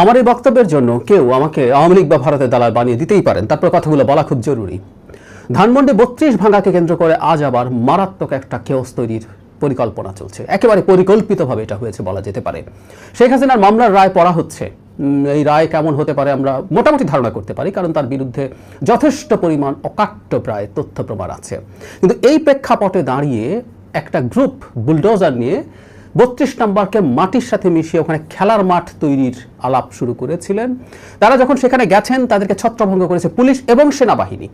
আমার এই বক্তব্যের জন্য কেউ আমাকে আওয়ামী লীগ বা ভারতের দালাল বানিয়ে দিতেই পারেন, তারপর কথাগুলো বলা খুব জরুরি। ধানমন্ডি ৩২ ভাঙাকে কেন্দ্র করে আজ আবার মারাত্মক একটা কেওস তৈরির পরিকল্পনা চলছে। একেবারে পরিকল্পিতভাবে এটা হয়েছে বলা যেতে পারে। শেখ হাসিনার মামলার রায় পড়া হচ্ছে। এই রায় কেমন হতে পারে আমরা মোটামুটি ধারণা করতে পারি, কারণ তার বিরুদ্ধে যথেষ্ট পরিমাণ অকাট্য প্রায় তথ্য প্রমাণ আছে। কিন্তু এই প্রেক্ষাপটে দাঁড়িয়ে একটা গ্রুপ বুলডোজার নিয়ে ৩২ নম্বরকে মাটির সাথে মিশিয়ে ওখানে খেলার মাঠ তৈরির আলাপ শুরু করেছিলেন। তারা যখন সেখানে গেছেন তাদেরকে ছত্রভঙ্গ করেছে পুলিশ এবং সেনাবাহিনী।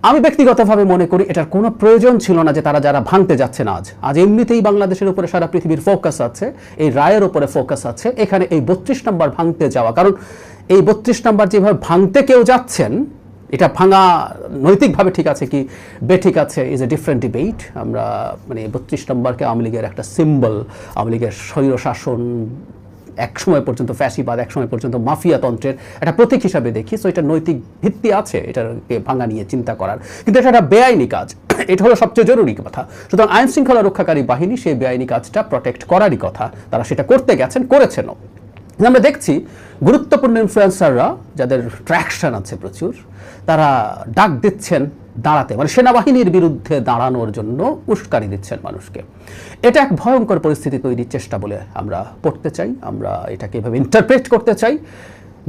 আমি ব্যক্তিগতভাবে মনে করি এটার কোনো প্রয়োজন ছিল না যে তারা যারা ভাঙতে যাচ্ছেন আজ এমনিতেই বাংলাদেশের উপরে সারা পৃথিবীর ফোকাস আছে, এই রায়ের উপরে ফোকাস আছে, এখানে এই ৩২ নম্বর ভাঙতে যাওয়া, কারণ এই ৩২ নম্বর যেভাবে ভাঙতে কেউ যাচ্ছেন এটা ভাঙা নৈতিকভাবে ঠিক আছে কি বেঠিক আছে ইজ এ ডিফারেন্ট ডিবেট। আমরা মানে ৩২ নম্বরকে আওয়ামী লীগের একটা সিম্বল, আওয়ামী লীগের স্বৈরশাসন, একসময় পর্যন্ত ফ্যাসিবাদ, একসময় পর্যন্ত মাফিয়াতন্ত্রের একটা প্রতীক হিসাবে দেখি। সো এটা নৈতিক ভিত্তি আছে এটাকে ভাঙা নিয়ে চিন্তা করার, কিন্তু এটা একটা বেআইনি কাজ, এটা হলো সবচেয়ে জরুরি কথা। সুতরাং আইন শৃঙ্খলা রক্ষাকারী বাহিনী সেই বেআইনি কাজটা প্রটেক্ট করারই কথা, তারা সেটা করতে গেছেন, করেছেনও। আমরা দেখছি গুরুত্বপূর্ণ ইনফ্লুয়েন্সাররা যাদের ট্র্যাকশন আছে প্রচুর, তারা ডাক দিচ্ছেন দাঁড়াতে, মানে সেনাবাহিনীর বিরুদ্ধে দাঁড়ানোর জন্য উস্কানি দিচ্ছেন মানুষকে। এটা এক ভয়ঙ্কর পরিস্থিতি তৈরির চেষ্টা বলে আমরা পড়তে চাই, আমরা এটাকে এভাবে ইন্টারপ্রেট করতে চাই।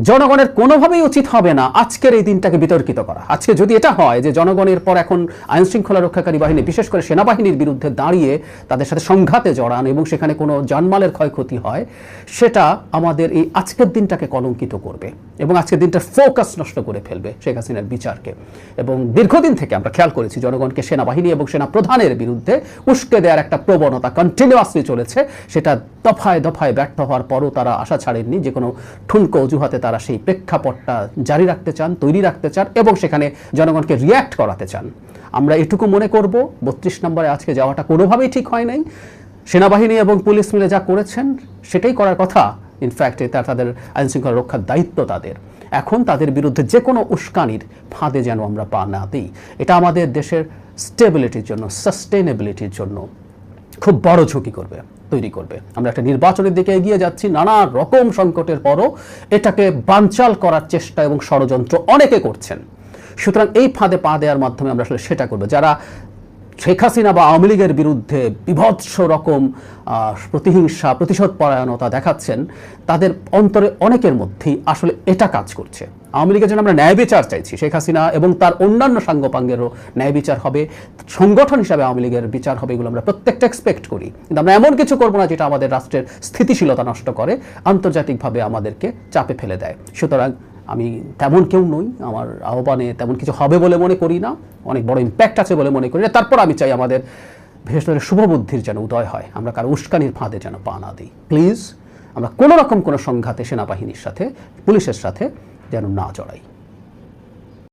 জনগণের কোনোভাবেই উচিত হবে না আজকের এই দিনটাকে বিতর্কিত করা। আজকে যদি এটা হয় যে জনগণের পর এখন আইন শৃঙ্খলা রক্ষাকারী বাহিনী বিশেষ করে সেনাবাহিনীর বিরুদ্ধে দাঁড়িয়ে তাদের সাথে সংঘাতে জড়ান এবং সেখানে কোনো জানমালের ক্ষয়ক্ষতি হয়, সেটা আমাদের এই আজকের দিনটাকে কলঙ্কিত করবে এবং আজকের দিনটার ফোকাস নষ্ট করে ফেলবে শেখ হাসিনার বিচারকে। এবং দীর্ঘদিন থেকে আমরা খেয়াল করেছি জনগণকে সেনাবাহিনী এবং সেনা প্রধানের বিরুদ্ধে উস্কে দেওয়ার একটা প্রবণতা কন্টিনিউয়াসলি চলেছে। সেটা দফায় দফায় ব্যর্থ হওয়ার পরও তারা আশা ছাড়েননি, যে কোনো ঠুনকো অজুহাতে তারা সেই প্রেক্ষাপটটা জারি রাখতে চান, তৈরি রাখতে চান এবং সেখানে জনগণকে রিয়্যাক্ট করাতে চান। আমরা এটুকু মনে করব ৩২ নম্বরে আজকে যাওয়াটা কোনোভাবেই ঠিক হয় নাই। সেনাবাহিনী এবং পুলিশ মিলে যা করেছেন সেটাই করার কথা। ইনফ্যাক্ট এটা তাদের আইন শৃঙ্খলা রক্ষার দায়িত্ব তাদের। এখন তাদের বিরুদ্ধে যে কোনো উস্কানির ফাঁদে যেন আমরা পা না দিই। এটা আমাদের দেশের স্টেবিলিটির জন্য, সাস্টেনেবিলিটির জন্য খুব বড় ঝুঁকি তৈরি করবে। আমরা একটা নির্বাচনের দিকে এগিয়ে যাচ্ছি, নানা রকম সংকটের পরও এটাকে বানচাল করার চেষ্টা এবং ষড়যন্ত্র অনেকে করছেন। সুতরাং এই ফাঁদে পা দেওয়ার মাধ্যমে আমরা আসলে সেটা করবো। যারা শেখ হাসিনা বা আওয়ামী লীগের বিরুদ্ধে বিভৎস রকম প্রতিহিংসা, প্রতিশোধ পরায়ণতা দেখাচ্ছেন, তাদের অন্তরে অনেকের মধ্যেই আসলে এটা কাজ করছে। আওয়ামী লীগের জন্য আমরা ন্যায় বিচার চাইছি, শেখ হাসিনা এবং তার অন্যান্য সাঙ্গপাঙ্গেরও ন্যায় বিচার হবে, সংগঠন হিসাবে আওয়ামী লীগের বিচার হবে, এগুলো আমরা প্রত্যেকটা এক্সপেক্ট করি। কিন্তু আমরা এমন কিছু করবো না যেটা আমাদের রাষ্ট্রের স্থিতিশীলতা নষ্ট করে, আন্তর্জাতিকভাবে আমাদেরকে চাপে ফেলে দেয়। সুতরাং আমি তেমন কেউ নই, আমার আহ্বানে তেমন কিছু হবে বলে মনে করি না, অনেক বড় ইম্প্যাক্ট আছে বলে মনে করি না। তারপর আমি চাই আমাদের বিশেষ করে শুভবুদ্ধির যেন উদয় হয়, আমরা কারো উস্কানির ফাঁদে যেন পা না দিই। প্লিজ আমরা কোনো রকম কোনো সংঘাতে সেনাবাহিনীর সাথে, পুলিশের সাথে যেন না জড়াই।